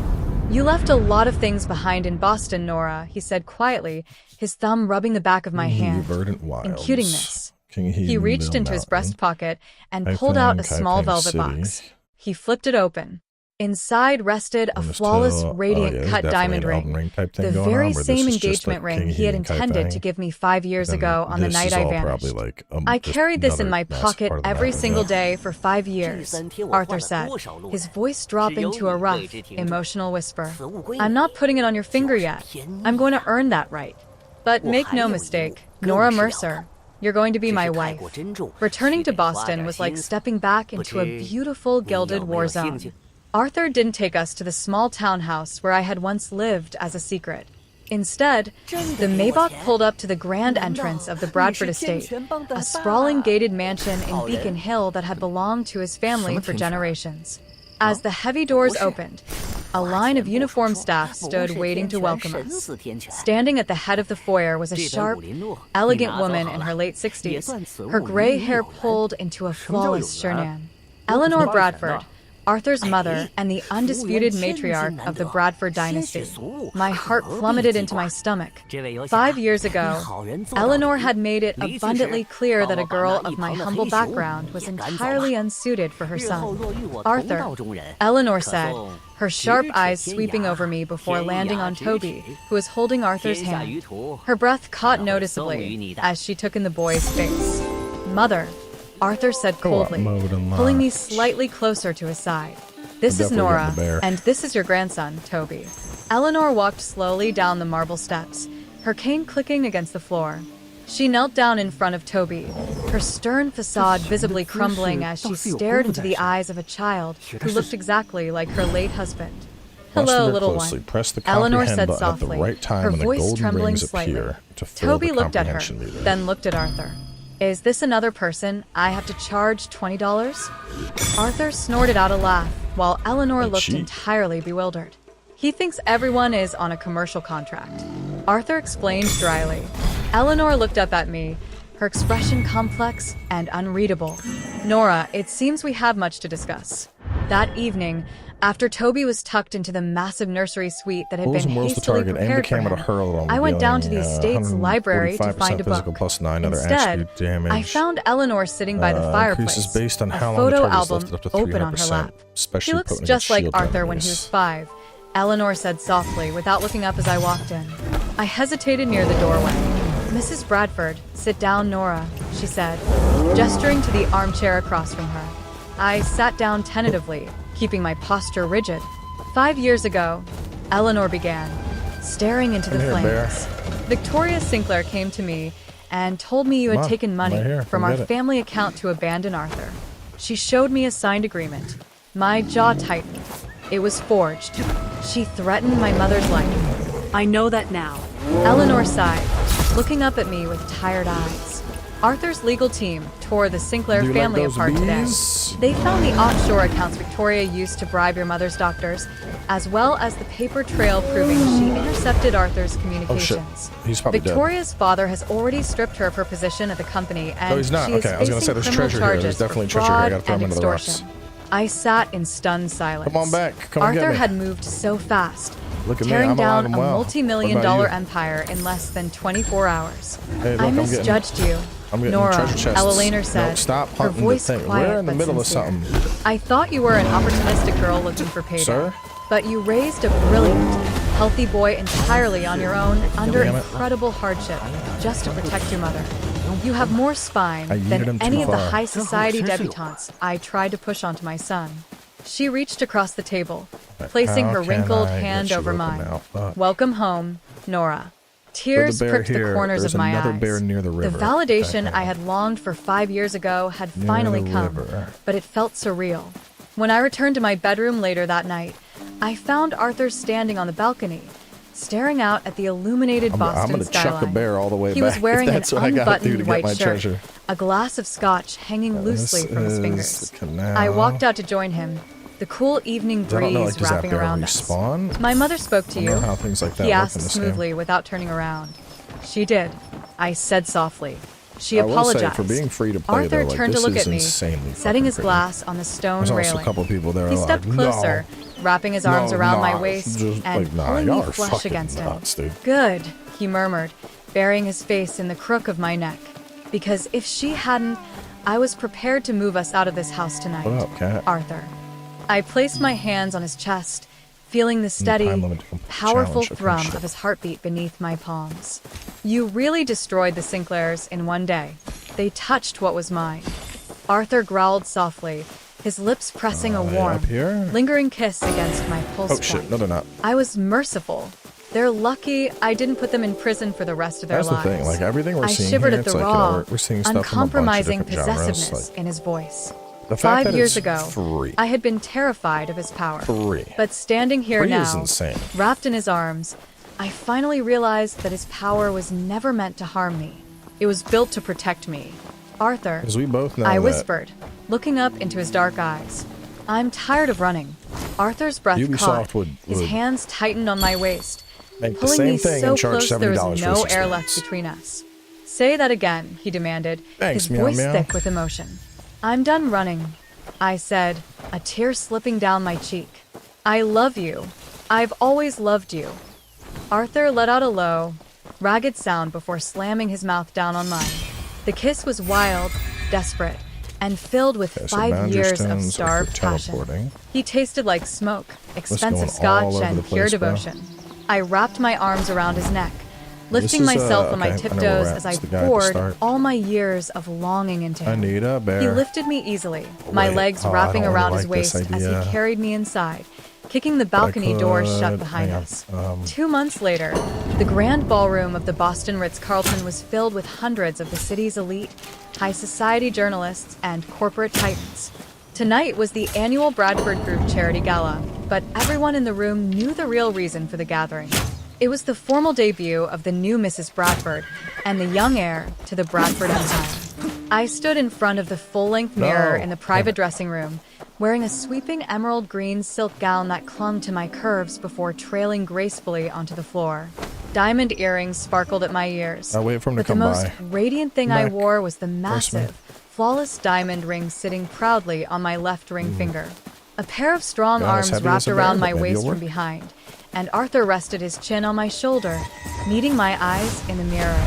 You left a lot of things behind in Boston, Nora, he said quietly, his thumb rubbing the back of my hand. Verdant wilds. Imputing this. King He reached into his breast pocket and pulled out a small velvet box. He flipped it open. Inside rested a flawless, radiant cut diamond ring, the very same engagement ring he had intended to give me 5 years ago on the night I vanished. I carried this in my pocket every single day for 5 years, Arthur said, his voice dropping to a rough, emotional whisper. I'm not putting it on your finger yet. I'm going to earn that right. But make no mistake, Nora Mercer, you're going to be my wife. Returning to Boston was like stepping back into a beautiful gilded war zone. Arthur didn't take us to the small townhouse where I had once lived as a secret. Instead, the Maybach pulled up to the grand entrance of the Bradford estate, a sprawling gated mansion in Beacon Hill that had belonged to his family for generations. As the heavy doors opened, a line of uniformed staff stood waiting to welcome us. Standing at the head of the foyer was a sharp, elegant woman in her late 60s, her gray hair pulled into a flawless chignon. Eleanor Bradford, Arthur's mother and the undisputed matriarch of the Bradford dynasty. My heart plummeted into my stomach. 5 years ago, Eleanor had made it abundantly clear that a girl of my humble background was entirely unsuited for her son. Arthur, Eleanor said, her sharp eyes sweeping over me before landing on Toby, who was holding Arthur's hand. Her breath caught noticeably as she took in the boy's face. Mother, Arthur said coldly, pulling me slightly closer to his side. This is Nora, and this is your grandson, Toby. Eleanor walked slowly down the marble steps, her cane clicking against the floor. She knelt down in front of Toby, her stern facade visibly crumbling as she stared into the eyes of a child who looked exactly like her late husband. Hello, little one, Eleanor said softly, her voice trembling slightly. Toby looked at her, then looked at Arthur. Is this another person I have to charge $20? Arthur snorted out a laugh, while Eleanor looked entirely bewildered. He thinks everyone is on a commercial contract. Arthur explained dryly. Eleanor looked up at me, her expression complex and unreadable. Nora, it seems we have much to discuss. That evening, after Toby was tucked into the massive nursery suite that had been hastily prepared for him, I went down to the estate's library to find a book. Instead, I found Eleanor sitting by the fireplace, a photo album open on her lap. He looks just like Arthur when he was 5, Eleanor said softly without looking up as I walked in. I hesitated near the doorway. Mrs. Bradford, sit down, Nora, she said, gesturing to the armchair across from her. I sat down tentatively, keeping my posture rigid. 5 years ago, Eleanor began, staring into the flames. Victoria Sinclair came to me and told me you had taken money from our family account to abandon Arthur. She showed me a signed agreement. My jaw tightened. It was forged. She threatened my mother's life. I know that now. Eleanor sighed, looking up at me with tired eyes. Arthur's legal team tore the Sinclair family apart today. They found the offshore accounts Victoria used to bribe your mother's doctors, as well as the paper trail proving she intercepted Arthur's communications. He's probably Victoria's father has already stripped her of her position at the company, and he's not. she is Okay, I was gonna say facing there's criminal treasure here. charges There's definitely for treasure here. I fraud gotta throw and him into the rocks. extortion. I sat in stunned silence. Come on back. Come on, Arthur get me. had moved so fast, Look at me, tearing I'm down alive and a well. multi-million What about dollar you? empire in less than 24 hours. Hey, look, I I'm misjudged you, I'm getting Nora, treasure chests. Eleanor said, No, stop her hunting voice the thing. quiet We're in the but middle sincere. of something. I thought you were an opportunistic girl looking for payday. Sir? But you raised a brilliant, healthy boy entirely on your own under Damn it. incredible hardship just to protect your mother. You have more spine I yeeted than him any too of the far. high society debutantes I tried to push onto my son. She reached across the table, placing How her can wrinkled I hand get you over open mine. now? Fuck. Welcome home, Nora. Tears bear pricked here. the corners There's of my another eyes. bear near the river. validation Okay. I had longed for 5 years ago had Near finally the come, river. but it felt surreal. When I returned to my bedroom later that night, I found Arthur standing on the balcony, staring out at the illuminated Boston I'm gonna skyline. chuck a bear all the way He back. was wearing if that's an what I gotta do to unbuttoned get white my shirt, treasure. a glass of scotch hanging loosely This from his is fingers. the canal. I walked out to join him, the cool evening I don't breeze know, like, does that wrapping bear around us. respawn? My mother spoke to I you. don't know how things like that He work asked in this game. smoothly without turning around. She did. I said softly. She I will say, apologized. for being free to play, Arthur though, like, turned to this look is at me, insanely setting his fucking glass on the stone There's also railing. a couple people there. He are stepped like, closer, wrapping his arms No, around my nah, waist just, and like, nah, pulling me y'all are flush fucking against nuts, him. dude. Good, he murmured, burying his face in the crook of my neck. Because if she hadn't, I was prepared to move us out of this house tonight. What up, cat? Arthur. I placed my hands on his chest, feeling the steady, time limit to complete powerful challenge. thrum Friendship. of his heartbeat beneath my palms. You really destroyed the Sinclairs in one day. They touched what was mine. Arthur growled softly, his lips pressing a warm, up here? lingering kiss against my pulse Oh shit, point. no they're not. I was merciful. They're lucky I didn't put them in prison for the rest of their That's lives. the thing, like, everything we're I seeing shivered here, at the it's like, raw, we're seeing stuff from a bunch of uncompromising different genres, possessiveness like, in his voice. the fact 5 that years it's ago, free. I had been terrified of his power. Free. But standing here Free now, is insane. wrapped in his arms, I finally realized that his power was never meant to harm me. It was built to protect me. Arthur, Because we both know I that whispered, looking up into his dark eyes. I'm tired of running. Arthur's breath Ubisoft caught. would His hands tightened on my waist, make the pulling same me thing so and charge close there was $70 for no this air left experience. between us. Say that again, he demanded, Thanks, his meow voice meow. thick with emotion. I'm done running, I said, a tear slipping down my cheek. I love you. I've always loved you. Arthur let out a low, ragged sound before slamming his mouth down on mine. The kiss was wild, desperate, and filled with Okay, so 5 boundary years of stones are for starved passion. teleporting. He tasted like smoke, expensive going scotch, all over and the pure place, bro. devotion. I wrapped my arms around his neck, lifting is, myself on my okay, I know where tiptoes we're at. as I It's the guy at the poured start. all my years of longing into him. I need a bear. He lifted me easily, my Wait, legs oh, I wrapping don't really around his like this waist as idea. he carried me inside, kicking the balcony doors shut behind hang on, us. 2 months later, the grand ballroom of the Boston Ritz-Carlton was filled with hundreds of the city's elite, high society journalists, and corporate titans. Tonight was the annual Bradford Group Charity Gala, but everyone in the room knew the real reason for the gathering. It was the formal debut of the new Mrs. Bradford and the young heir to the Bradford empire. I stood in front of the full-length mirror in the private dressing room, wearing a sweeping emerald green silk gown that clung to my curves before trailing gracefully onto the floor. Diamond earrings sparkled at my ears. I'll wait for him to but the come most by. radiant thing I Back. wore was the First massive, flawless diamond ring sitting proudly on my left ring finger. A pair of strong God, it's arms heavy as wrapped a bear, around but my maybe waist it'll from work. behind, and Arthur rested his chin on my shoulder, meeting my eyes in the mirror.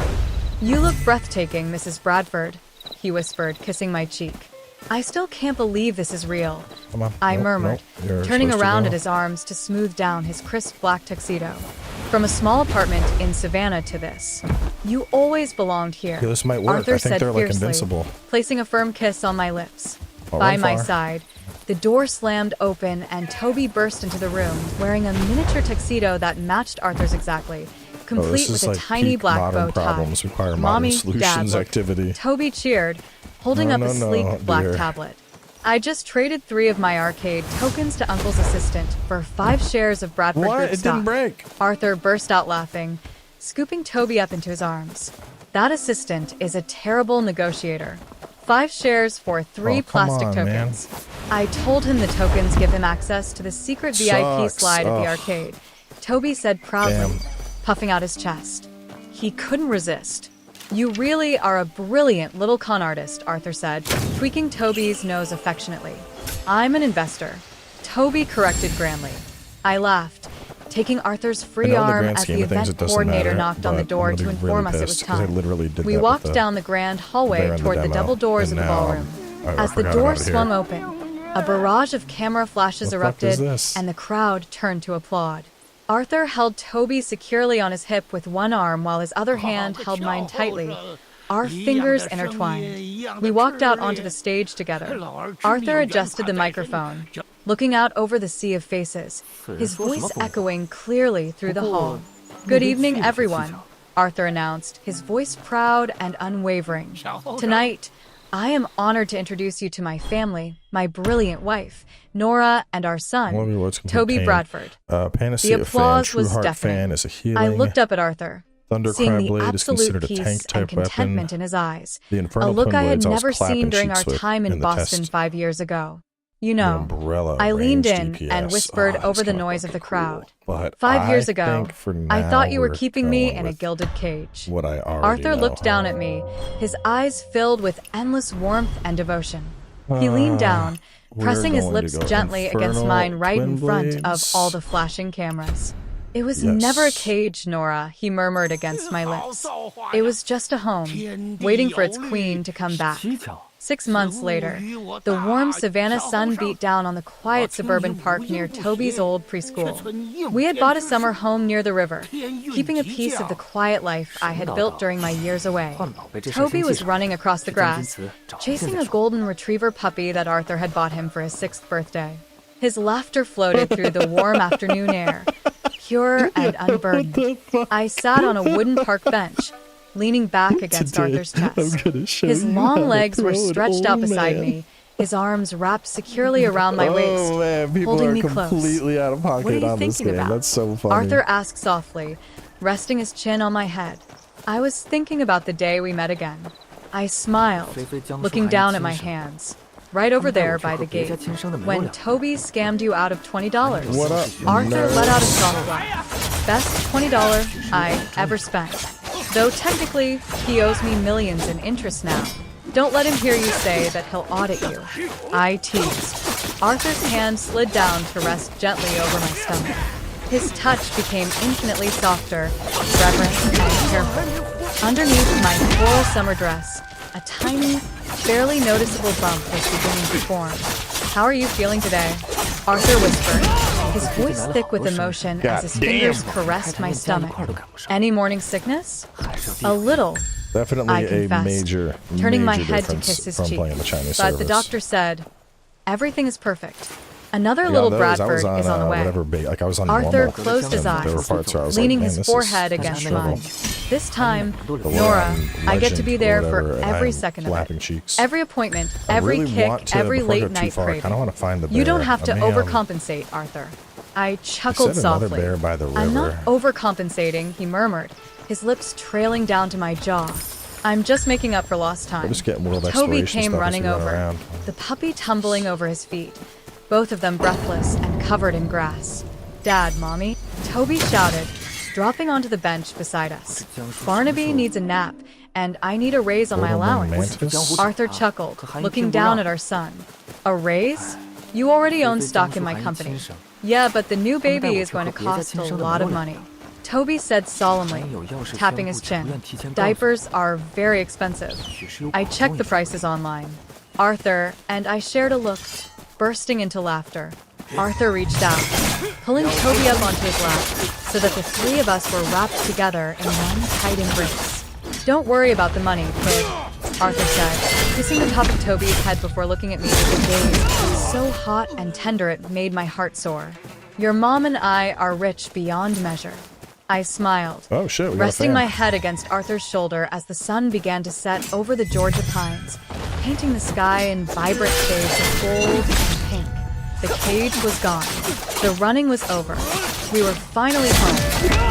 You look breathtaking, Mrs. Bradford, he whispered, kissing my cheek. I still can't believe this is real, Come on. I Nope, murmured, nope. You're turning supposed to around go. at his arms to smooth down his crisp black tuxedo. From a small apartment in Savannah to this. You always belonged here, Yeah, this might work. Arthur I think said they're, like, fiercely, invincible. placing a firm kiss on my lips. I'll By run my far. side, the door slammed open and Toby burst into the room, wearing a miniature tuxedo that matched Arthur's exactly, Oh, complete this with is a like tiny peak black modern bow tie. problems require modern Mommy, solutions Dad, look. activity. Toby cheered, holding No, up a no, sleek no, black dear. tablet. I just traded 3 of my arcade tokens to Uncle's assistant for 5 shares of Bradford What? Group It stock. didn't break. Arthur burst out laughing, scooping Toby up into his arms. That assistant is a terrible negotiator. 5 shares for 3 Oh, come plastic on, tokens. I told him the tokens give him access to the secret VIP Sucks. slide at the Ugh. arcade. Toby said proudly, Damn. puffing out his chest. He couldn't resist. You really are a brilliant little con artist, Arthur said, tweaking Toby's nose affectionately. I'm an investor. Toby corrected grandly. I laughed, taking Arthur's I free know in the arm grand as scheme the of things, event it doesn't coordinator matter, knocked on the but door I'm to gonna be inform really us it was pissed 'cause I time. literally did We that with walked the down the grand hallway bear in the toward the demo, double doors and of the now ballroom. I As the forgot door about it here. swung open, a barrage of camera flashes The fuck is erupted, this? and the crowd turned to applaud. Arthur held Toby securely on his hip with one arm while his other hand held mine tightly. Our fingers intertwined. We walked out onto the stage together. Arthur adjusted the microphone, looking out over the sea of faces, his voice echoing clearly through the hall. "Good evening, everyone," Arthur announced, his voice proud and unwavering. "Tonight, I am honored to introduce you to my family, my brilliant wife, Nora, and our son, One of your words can Toby contain, Bradford." Panacea The fan, applause true was heart deafening. fan is a healing. I looked up at Arthur, seeing Thundercry the blade is absolute considered a peace tank and type contentment weapon. in his eyes, The a infernal look twin I had blades, I was never seen clapping during our cheeks with time in the Boston test. 5 years ago. You The know, umbrella I leaned range in DPS. and whispered Oh, over it's the kinda noise of the fucking crowd. cool. But 5 years I ago, think for I now thought you were we're keeping me going in a with gilded cage. what I already Arthur know. looked down at me, his eyes filled with endless warmth and devotion. He leaned down, we're pressing his going lips to go gently against infernal mine right in twin front of blades. all the flashing cameras. "It was Yes. never a cage, Nora," he murmured against my lips. "It was just a home, waiting for its queen to come back." 6 months later, the warm Savannah sun beat down on the quiet suburban park near Toby's old preschool. We had bought a summer home near the river, keeping a piece of the quiet life I had built during my years away. Toby was running across the grass, chasing a golden retriever puppy that Arthur had bought him for his 6th birthday. His laughter floated through the warm afternoon air, pure and unburdened. I sat on a wooden park bench, leaning back against Today, Arthur's chest. I'm gonna show His you how long to legs were throw an stretched out old beside man. me, his arms wrapped securely around my waist, Oh man, people holding are me close. completely out of pocket "What are you on this thinking game. about?" That's so funny. Arthur asked softly, resting his chin on my head. I was thinking about the day we met again. I smiled, looking down at my hands. "Right over there by the gate, when Toby scammed you out of $20. What up, Arthur nerd? let out a soft laugh. "Best $20 I ever spent. Though technically, he owes me millions in interest now. Don't let him hear you say that he'll audit you," I teased. Arthur's hand slid down to rest gently over my stomach. His touch became infinitely softer, reverent, and careful. Underneath my floral summer dress, a tiny, barely noticeable bump was beginning to form. "How are you feeling today?" Arthur whispered, his voice thick with emotion as his fingers caressed my stomach. "Any morning sickness?" "A little," Definitely I a confessed, major, turning my major head to difference kiss his from cheek. playing the Chinese But the service. doctor said, "Everything is perfect. Another Yeah, little those, I Bradford was on, is on the way." whatever like I was on Arthur normal. closed his and there were eyes, parts where I was leaning like, his man, forehead this against is mine. This time, the Nora, Latin I get to be legend there or for whatever, and every I'm second of flapping it. cheeks. Every appointment, I every really kick, want to, every before I go late too night far, I craving. kind of want to find the bear. "You don't have to I may, overcompensate, Arthur." I chuckled said another softly. bear by the "I'm not river." overcompensating," he murmured, his lips trailing down to my jaw. "I'm just making up for lost time." We're just getting world Toby exploration came stuff as running we run over, around. the puppy tumbling over his feet, both of them breathless and covered in grass. "Dad, Mommy," Toby shouted, dropping onto the bench beside us. "Barnaby needs a nap, and I need a raise on my Golden allowance." mantis? Arthur chuckled, looking down at our son. "A raise? You already own stock in my company." "Yeah, but the new baby is going to cost a lot of money," Toby said solemnly, tapping his chin. "Diapers are very expensive." I checked the prices online. Arthur and I shared a look, bursting into laughter. Arthur reached out, pulling Toby up onto his lap, so that the three of us were wrapped together in one tight embrace. "Don't worry about the money, kid," Arthur said, kissing the top of Toby's head before looking at me with a gaze so hot and tender it made my heart soar. "Your mom and I are rich beyond measure." I smiled, Oh shit, we got a resting fan. my head against Arthur's shoulder as the sun began to set over the Georgia pines, painting the sky in vibrant shades of gold and pink. The cage was gone. The running was over. We were finally home.